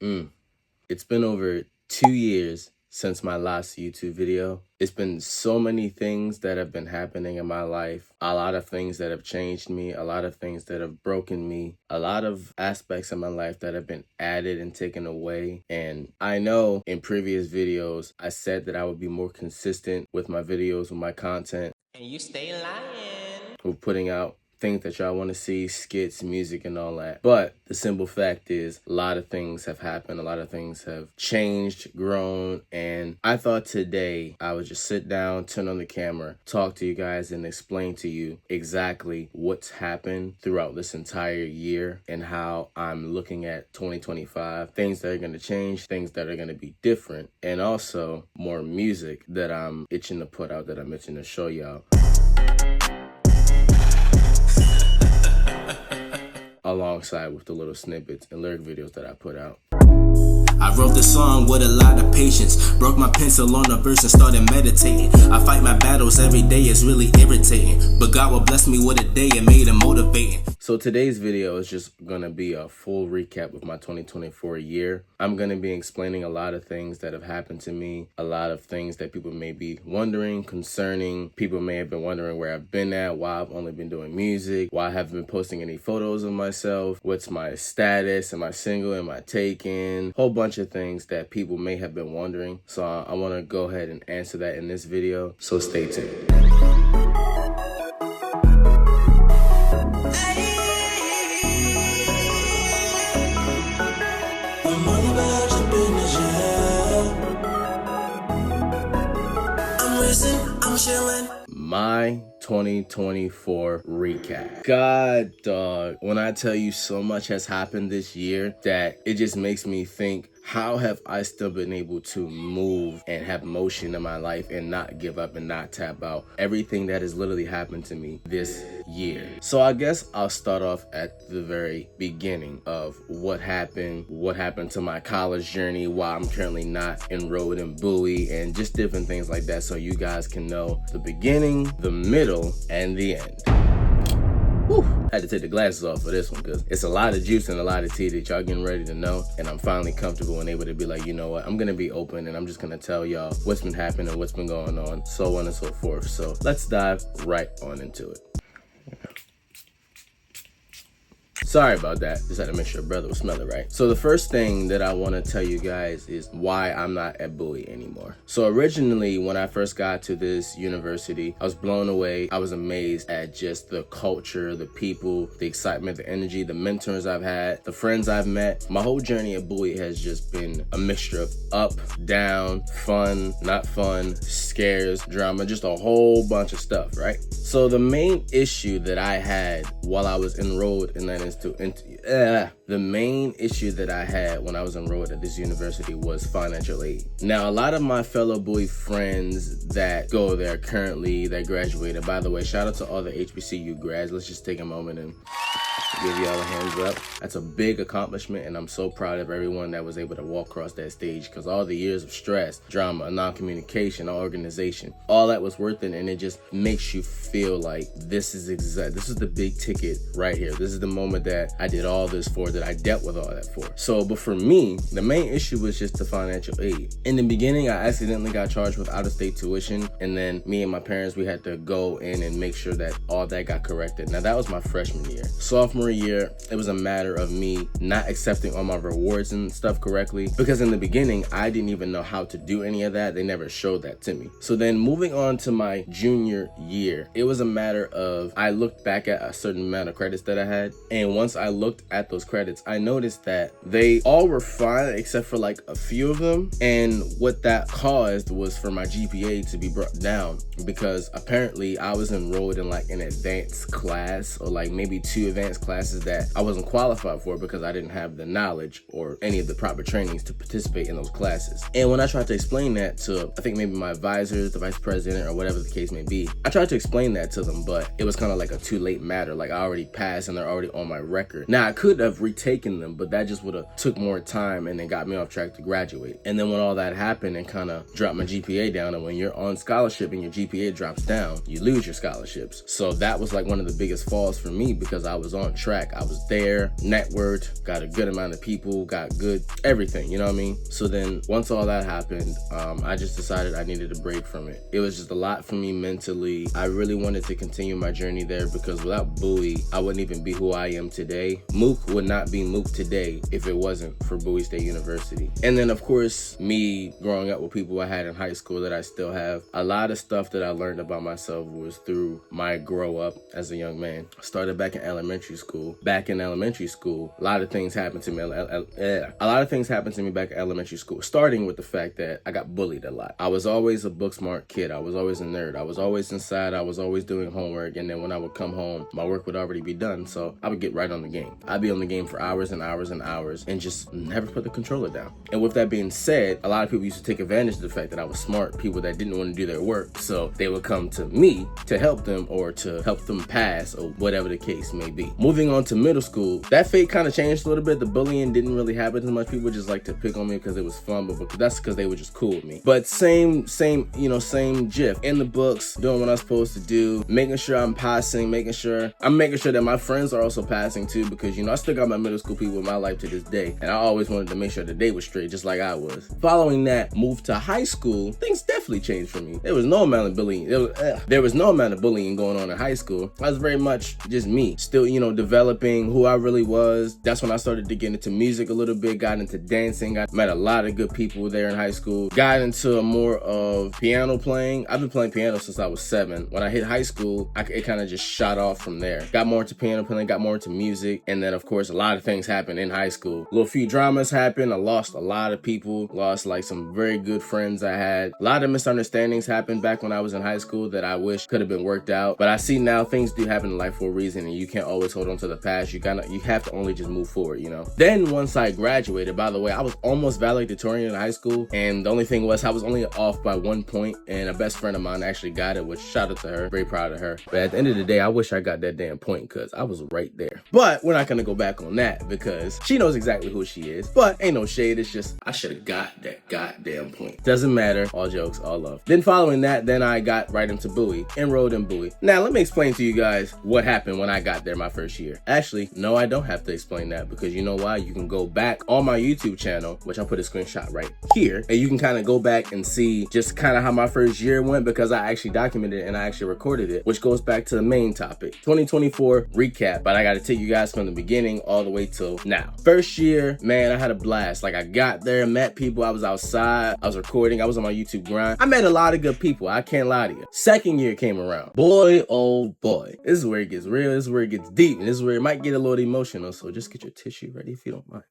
It's been over 2 years since my last YouTube video. It's been so many things that have been happening in my life. A lot of things that have changed me, a lot of things that have broken me, a lot of aspects of my life that have been added and taken away. And I know in previous videos, I said that I would be more consistent with my videos, with my content. And you stay lying. With putting out things that y'all want to see, skits, music, and all that. But the simple fact is, a lot of things have happened. A lot of things have changed, grown, and I thought today I would just sit down, turn on the camera, talk to you guys, and explain to you exactly what's happened throughout this entire year and how I'm looking at 2025. Things that are going to change, things that are going to be different, and also more music that I'm itching to put out, that I'm itching to show y'all. Alongside with the little snippets and lyric videos that I put out. I wrote this song with a lot of patience. Broke my pencil on a verse and started meditating. I fight my battles every day, it's really irritating. But God will bless me with a day and made it motivating. So today's video is just gonna be a full recap of my 2024 year. I'm gonna be explaining a lot of things that have happened to me, a lot of things that people may be wondering, concerning. People may have been wondering where I've been at, why I've only been doing music, why I haven't been posting any photos of myself, what's my status, am I single, am I taken, whole bunch of things that people may have been wondering. So I wanna go ahead and answer that in this video, so stay tuned. I'm chilling. My 2024 recap. God, dog, when I tell you so much has happened this year that it just makes me think, how have I still been able to move and have motion in my life and not give up and not tap out? Everything that has literally happened to me this year. So I guess I'll start off at the very beginning of what happened to my college journey, why I'm currently not enrolled in Bowie, and just different things like that, so you guys can know the beginning, the middle, and the end. Whew. I had to take the glasses off for this one because it's a lot of juice and a lot of tea that y'all getting ready to know, and I'm finally comfortable and able to be like, you know what, I'm gonna be open and I'm just gonna tell y'all what's been happening, what's been going on, so on and so forth. So let's dive right on into it. Sorry about that. Just had to make sure brother was smelling right. So the first thing that I want to tell you guys is why I'm not at Bowie anymore. So originally, when I first got to this university, I was blown away. I was amazed at just the culture, the people, the excitement, the energy, the mentors I've had, the friends I've met. My whole journey at Bowie has just been a mixture of up, down, fun, not fun, scares, drama, just a whole bunch of stuff, right? So the main issue that I had while I was enrolled in that the main issue that I had when I was enrolled at this university was financial aid. Now, a lot of my fellow Bowie friends that go there currently, that graduated, by the way, shout out to all the HBCU grads. Let's just take a moment and give y'all a hands up. That's a big accomplishment, and I'm so proud of everyone that was able to walk across that stage, because all the years of stress, drama, non-communication, organization, all that was worth it, and it just makes you feel like this is the big ticket right here. This is the moment that I did all this for, that I dealt with all that for. So, but for me, the main issue was just the financial aid. In the beginning, I accidentally got charged with out-of-state tuition, and then me and my parents, we had to go in and make sure that all that got corrected. Now, that was my freshman year. Sophomore year, it was a matter of me not accepting all my rewards and stuff correctly, because in the beginning, I didn't even know how to do any of that. They never showed that to me. So then moving on to my junior year, it was a matter of, I looked back at a certain amount of credits that I had, and once I looked at those credits, I noticed that they all were fine except for like a few of them. And what that caused was for my GPA to be brought down, because apparently I was enrolled in like an advanced class, or like maybe 2 advanced classes that I wasn't qualified for because I didn't have the knowledge or any of the proper trainings to participate in those classes. And when I tried to explain that to, I think maybe my advisors, the vice president, or whatever the case may be, I tried to explain that to them, but it was kind of like a too late matter. Like, I already passed and they're already on my record. Now, I could have retaken them, but that just would have took more time and then got me off track to graduate. And then when all that happened and kind of dropped my GPA down, and when you're on scholarship and your GPA drops down, you lose your scholarships. So that was like one of the biggest falls for me, because I was on track track. I was there, networked, got a good amount of people, got good everything, you know what I mean? So then once all that happened, I just decided I needed a break from it. It was just a lot for me mentally. I really wanted to continue my journey there because without Bowie, I wouldn't even be who I am today. Mook would not be Mook today if it wasn't for Bowie State University. And then of course, me growing up with people I had in high school that I still have, a lot of stuff that I learned about myself was through my grow up as a young man. I started back in elementary school. Back in elementary school, a lot of things happened to me. A lot of things happened to me back in elementary school, starting with the fact that I got bullied a lot. I was always a book smart kid. I was always a nerd. I was always inside. I was always doing homework. And then when I would come home, my work would already be done. So I would get right on the game. I'd be on the game for hours and hours and hours and just never put the controller down. And with that being said, a lot of people used to take advantage of the fact that I was smart, people that didn't want to do their work. So they would come to me to help them or to help them pass or whatever the case may be. Moving on to middle school, that fate kind of changed a little bit. The bullying didn't really happen as much. People just like to pick on me because it was fun, but that's because they were just cool with me. But same gif. In the books, doing what I'm supposed to do, making sure I'm passing, making sure that my friends are also passing too, because I still got my middle school people in my life to this day, and I always wanted to make sure that they were straight, just like I was. Following that, moved to high school, things definitely changed for me. There was no amount of bullying. There was no amount of bullying going on in high school. I was very much just me, still, developing who I really was. That's when I started to get into music a little bit, got into dancing. I met a lot of good people there in high school. Got into more of piano playing. I've been playing piano since I was 7. When I hit high school, it kind of just shot off from there. Got more into piano playing, got more into music, and then of course a lot of things happened in high school. A little few dramas happened. I lost a lot of people, lost like some very good friends I had. A lot of misunderstandings happened back when I was in high school that I wish could have been worked out. But I see now things do happen in life for a reason, and you can't always hold on to the past. You have to only just move forward, Then once I graduated, by the way, I was almost valedictorian in high school, and the only thing was I was only off by 1 point, and a best friend of mine actually got it, which shout out to her, very proud of her. But at the end of the day, I wish I got that damn point because I was right there. But we're not gonna go back on that because she knows exactly who she is. But ain't no shade, it's just I should have got that goddamn point. Doesn't matter, all jokes, all love. Then following that, then I got right into Bowie, enrolled in Bowie. Now let me explain to you guys what happened when I got there my first year. Actually, no, I don't have to explain that because you know why? You can go back on my YouTube channel, which I'll put a screenshot right here, and you can kind of go back and see just kind of how my first year went because I actually documented it and I actually recorded it, which goes back to the main topic, 2024 recap. But I got to take you guys from the beginning all the way till now. First year, man, I had a blast. Like I got there, met people, I was outside, I was recording, I was on my YouTube grind. I met a lot of good people, I can't lie to you. Second year came around. Boy, oh boy. This is where it gets real, this is where it gets deep, and this is where it might get a little emotional, so just get your tissue ready if you don't mind.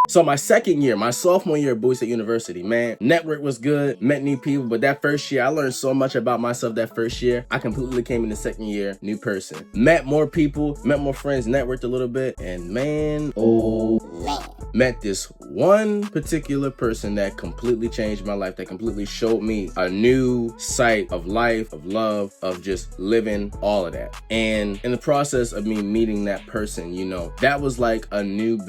So my second year, my sophomore year at Bowie State University, man, network was good, met new people, but that first year, I learned so much about myself that first year. I completely came in the second year, new person. Met more people, met more friends, networked a little bit, and man, oh man, met this one particular person that completely changed my life, that completely showed me a new sight of life, of love, of just living, all of that. And in the process of me meeting that person, that was like a new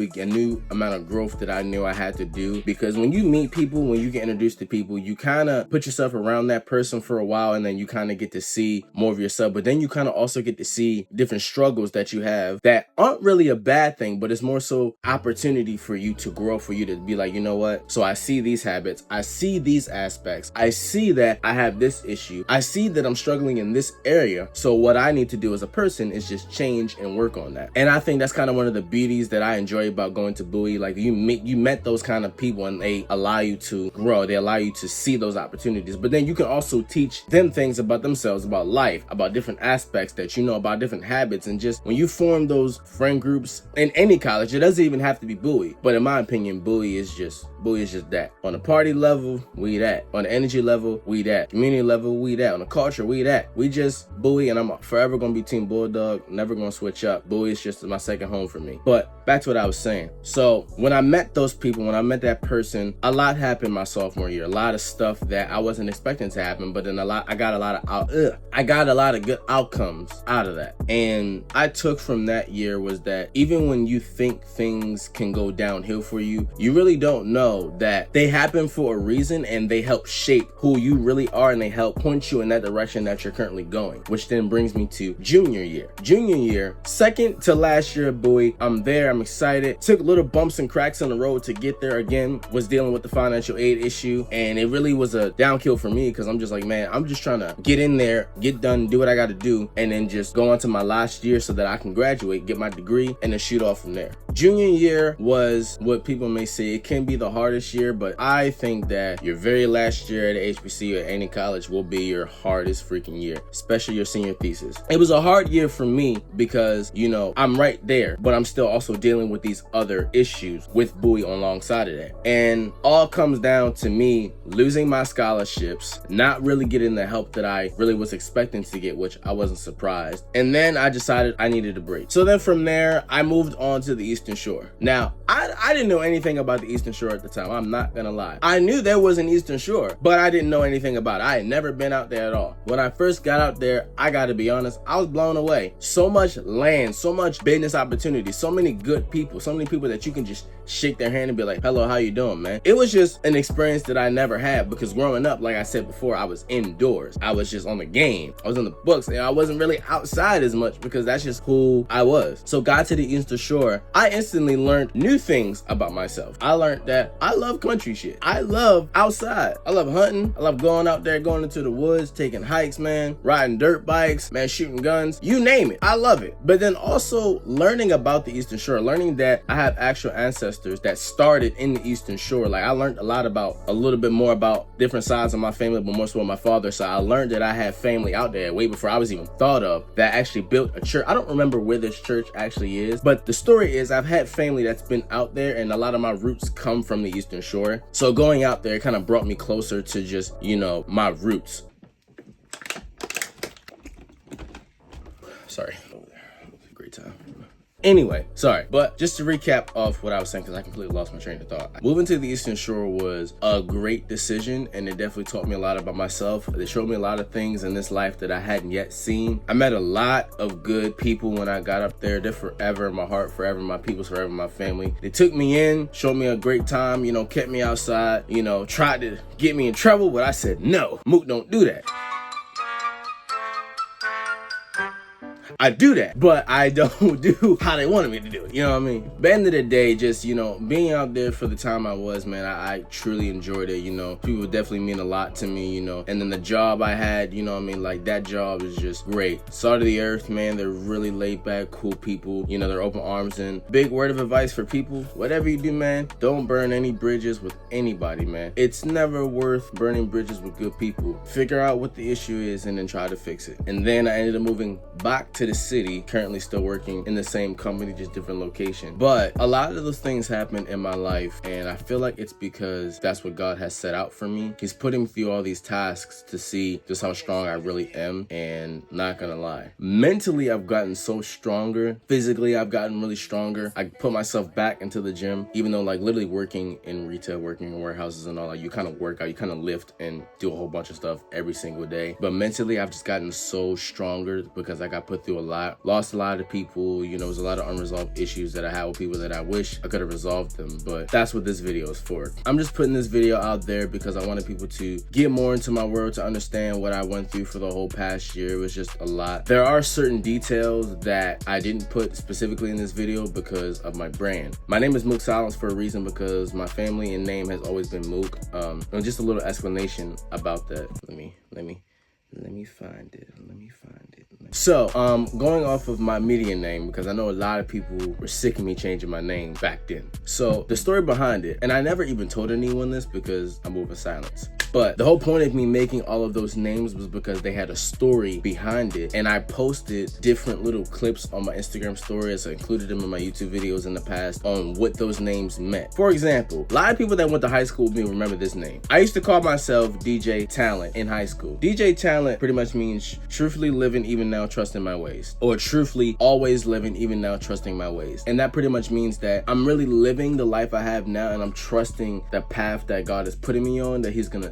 amount of growth that I knew I had to do, because when you meet people, when you get introduced to people, you kind of put yourself around that person for a while, and then you kind of get to see more of yourself, but then you kind of also get to see different struggles that you have that aren't really a bad thing, but it's more so opportunity for you to grow, for you to be like, you know what, so I see these habits, I see these aspects, I see that I have this issue, I see that I'm struggling in this area, so what I need to do as a person is just change and work on that. And I think that's kind of one of the beauties that I enjoy about going to Bowie. Like you met those kind of people and they allow you to grow, they allow you to see those opportunities, but then you can also teach them things about themselves, about life, about different aspects that about different habits. And just when you form those friend groups in any college, it doesn't even have to be Bowie, but in my opinion, Bowie is just that. On the party level, we that. On the energy level, we that. Community level, we that. On the culture, we that. We just Bowie, and I'm forever gonna be Team Bulldog, never gonna switch up. Bowie is just my second home for me. But back to what I was saying. So when I met those people, when I met that person, a lot happened my sophomore year. A lot of stuff that I wasn't expecting to happen, but then I got a lot of good outcomes out of that. And I took from that year was that even when you think things can go downhill for you, you really don't know that they happen for a reason, and they help shape who you really are, and they help point you in that direction that you're currently going. Which then brings me to junior year. Junior year, second to last year at Bowie. I'm there, I'm excited. Took little bumps and cracks on the road to get there again. Was dealing with the financial aid issue, and it really was a downkill for me, because I'm just like, man, I'm just trying to get in there, get done, do what I got to do, and then just go on to my last year so that I can graduate, get my degree, and then shoot off from there. Junior year was what people may say it can be the hardest year, but I think that your very last year at HBC or any college will be your hardest freaking year, especially your senior thesis. It was a hard year for me because, you know, I'm right there, but I'm still also dealing with these other issues with Bowie alongside of that. And all comes down to me losing my scholarships, not really getting the help that I really was expecting to get, which I wasn't surprised. And then I decided I needed a break. So then from there, I moved on to the Eastern Shore. Now, I didn't know anything about the Eastern Shore at the time. I'm not gonna lie. I knew there was an Eastern Shore, but I didn't know anything about it. I had never been out there at all. When I first got out there, I gotta be honest, I was blown away. So much land, so much business opportunity, so many good people, so many people that you can just shake their hand and be like, hello, how you doing, man? It was just an experience that I never had, because growing up, like I said before, I was indoors. I was just on the game. I was in the books, and I wasn't really outside as much because that's just who I was. So got to the Eastern Shore, I instantly learned new things about myself. I learned that I love country shit. I love outside. I love hunting. I love going out there, going into the woods, taking hikes, man, riding dirt bikes, man, shooting guns, you name it. I love it. But then also learning about the Eastern Shore, learning that I have actual ancestors that started in the Eastern Shore. Like, I learned a little bit more about different sides of my family, but more so on my father's side. I learned that I had family out there way before I was even thought of that actually built a church. I don't remember where this church actually is, but the story is I've had family that's been out there, and a lot of my roots come from the Eastern Shore. So going out there kind of brought me closer to just, you know, my roots. Sorry. Great time. Anyway, sorry, but just to recap off what I was saying, because I completely lost my train of thought. Moving to the Eastern Shore was a great decision, and it definitely taught me a lot about myself. It showed me a lot of things in this life that I hadn't yet seen. I met a lot of good people when I got up there. They're forever in my heart, forever my people's, forever my family. They took me in, showed me a great time, you know, kept me outside, you know, tried to get me in trouble, but I said, no, Mook, don't do that. I do that, but I don't do how they wanted me to do it. You know what I mean? But end of the day, just, you know, being out there for the time I was, man, I truly enjoyed it. You know, people definitely mean a lot to me, you know. And then the job I had, you know what I mean? Like, that job is just great. Salt of the earth, man. They're really laid back, cool people. You know, they're open arms. And big word of advice for people, whatever you do, man, don't burn any bridges with anybody, man. It's never worth burning bridges with good people. Figure out what the issue is and then try to fix it. And then I ended up moving back to the city, currently still working in the same company, just different location. But a lot of those things happen in my life, and I feel like it's because that's what God has set out for me. He's putting me through all these tasks to see just how strong I really am. And not gonna lie, mentally I've gotten so stronger. Physically I've gotten really stronger. I put myself back into the gym, even though like literally working in retail, working in warehouses and all that, you kind of work out, you kind of lift and do a whole bunch of stuff every single day. But mentally I've just gotten so stronger because I got put through a lot, lost a lot of people. You know, there's a lot of unresolved issues that I had with people that I wish I could have resolved them, but that's what this video is for. I'm just putting this video out there because I wanted people to get more into my world, to understand what I went through for the whole past year. It was just a lot. There are certain details that I didn't put specifically in this video because of my brand. My name is Mook Silence for a reason, because my family and name has always been Mook. And just a little explanation about that. Let me find it. So, going off of my media name, because I know a lot of people were sick of me changing my name back then. So, the story behind it, and I never even told anyone this because I'm moving silence. But the whole point of me making all of those names was because they had a story behind it, and I posted different little clips on my Instagram stories. I included them in my YouTube videos in the past on what those names meant. For example, a lot of people that went to high school with me remember this name. I used to call myself DJ Talent in high school. DJ Talent pretty much means truthfully living, even now trusting my ways, or truthfully always living, even now trusting my ways. And that pretty much means that I'm really living the life I have now, and I'm trusting the path that God is putting me on, that he's gonna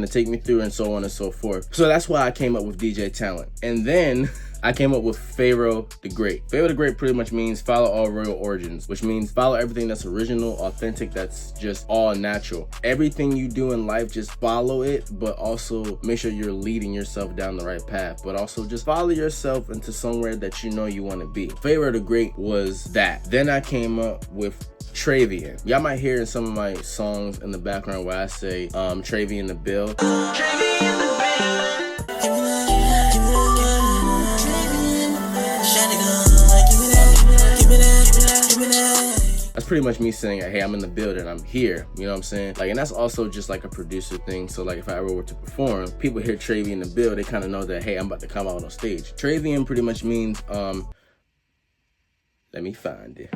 take me through, and so on and so forth. So that's why I came up with DJ Talent. And then I came up with Pharaoh the Great. Pharaoh the Great pretty much means follow all royal origins, which means follow everything that's original, authentic, that's just all natural. Everything you do in life, just follow it, but also make sure you're leading yourself down the right path, but also just follow yourself into somewhere that you know you want to be. Pharaoh the Great was that. Then I came up with Travian. Y'all might hear in some of my songs in the background where I say Travian the Bill. That's pretty much me saying, hey, I'm in the building, I'm here, you know what I'm saying? Like, and that's also just like a producer thing. So like if I ever were to perform, people hear Travian in the build, they kind of know that, hey, I'm about to come out on stage. Travian pretty much means, let me find it.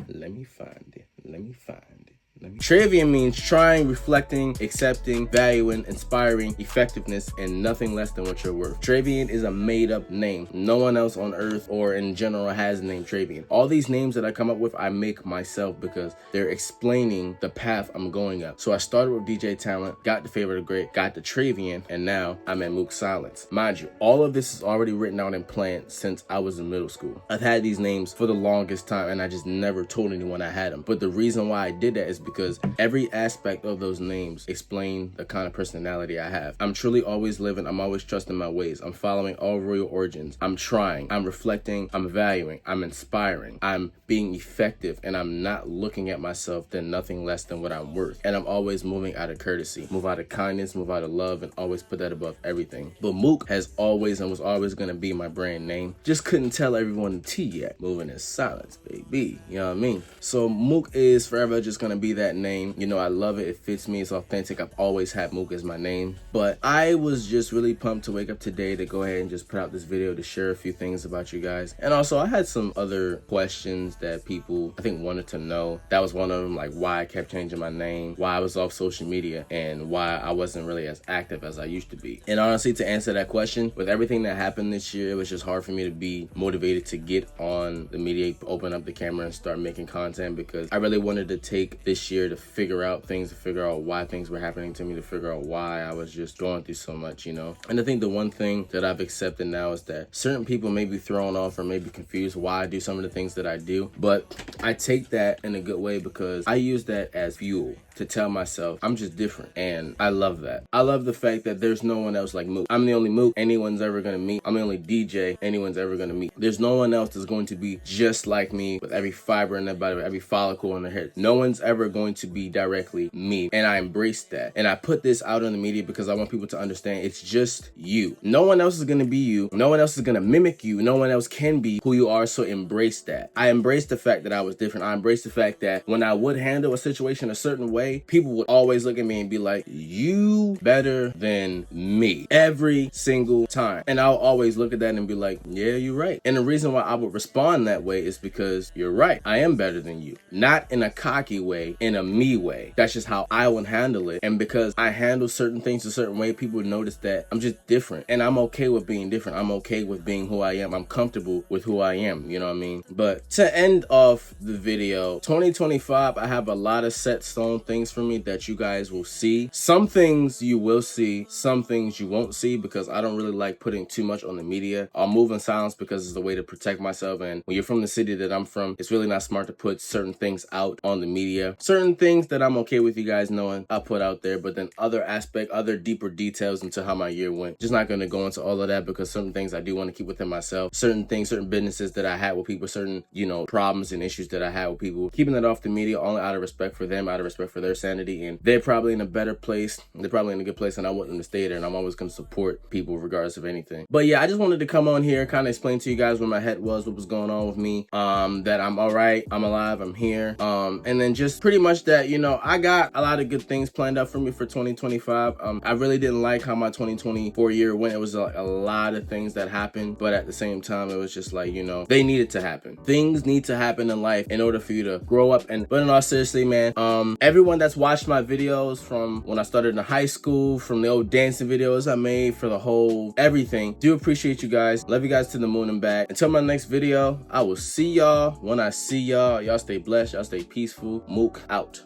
Travian means trying, reflecting, accepting, valuing, inspiring, effectiveness, and nothing less than what you're worth. Travian is a made-up name. No one else on earth or in general has the name Travian. All these names that I come up with, I make myself because they're explaining the path I'm going up. So I started with DJ Talent, got the Pharaoh the Great, got the Travian, and now I'm at Mook Silence. Mind you, all of this is already written out and planned since I was in middle school. I've had these names for the longest time, and I just never told anyone I had them. But the reason why I did that is because every aspect of those names explain the kind of personality I have. I'm truly always living. I'm always trusting my ways. I'm following all royal origins. I'm trying. I'm reflecting. I'm valuing. I'm inspiring. I'm being effective, and I'm not looking at myself than nothing less than what I'm worth. And I'm always moving out of courtesy, move out of kindness, move out of love, and always put that above everything. But Mook has always and was always going to be my brand name. Just couldn't tell everyone the T yet. Moving in silence, baby. You know what I mean? So Mook is forever just going to be that name. You know, I love it. It fits me. It's authentic. I've always had Mook as my name. But I was just really pumped to wake up today to go ahead and just put out this video to share a few things about you guys. And also, I had some other questions that people, I think, wanted to know. That was one of them, like why I kept changing my name, why I was off social media, and why I wasn't really as active as I used to be. And honestly, to answer that question, with everything that happened this year, it was just hard for me to be motivated to get on the media, open up the camera, and start making content, because I really wanted to take this year to figure out things, to figure out why things were happening to me, to figure out why I was just going through so much, you know? And I think the one thing that I've accepted now is that certain people may be thrown off or may be confused why I do some of the things that I do, but I take that in a good way because I use that as fuel to tell myself I'm just different, and I love that. I love the fact that there's no one else like Mook. I'm the only Mook anyone's ever gonna meet. I'm the only DJ anyone's ever gonna meet. There's no one else that's going to be just like me with every fiber in their body, with every follicle in their head. No one's ever going to be directly me, and I embrace that. And I put this out on the media because I want people to understand it's just you. No one else is gonna be you. No one else is gonna mimic you. No one else can be who you are, so embrace that. I embrace the fact that I was different. I embrace the fact that when I would handle a situation a certain way, people would always look at me and be like, you better than me, every single time. And I'll always look at that and be like, yeah, you're right. And the reason why I would respond that way is because you're right. I am better than you. Not in a cocky way, in a me way. That's just how I would handle it. And because I handle certain things a certain way, people would notice that I'm just different. And I'm okay with being different. I'm okay with being who I am. I'm comfortable with who I am, you know what I mean? But to end off the video, 2025, I have a lot of set stone things for me that you guys will see. Some things you will see, some things you won't see, because I don't really like putting too much on the media. I'll move in silence because it's a way to protect myself, and when you're from the city that I'm from, it's really not smart to put certain things out on the media. Certain things that I'm okay with you guys knowing, I'll put out there, but then other deeper details into how my year went, just not going to go into all of that, because certain things I do want to keep within myself. Certain things, certain businesses that I had with people, certain, you know, problems and issues that I had with people, keeping that off the media only out of respect for them, out of respect for their sanity. And they're probably in a better place. They're probably in a good place, and I want them to stay there. And I'm always going to support people regardless of anything. But yeah, I just wanted to come on here, kind of explain to you guys where my head was, what was going on with me, that I'm all right, I'm alive, I'm here, and then just pretty much that, you know, I got a lot of good things planned out for me for 2025. I really didn't like how my 2024 year went. It was a lot of things that happened, but at the same time, it was just like, you know, they needed to happen. Things need to happen in life in order for you to grow up. But in all seriously, man, everyone that's watched my videos from when I started in high school, from the old dancing videos I made, for the whole everything, do appreciate you guys. Love you guys to the moon and back. Until my next video, I will see y'all when I see y'all. Y'all stay blessed, y'all stay peaceful. Mook out.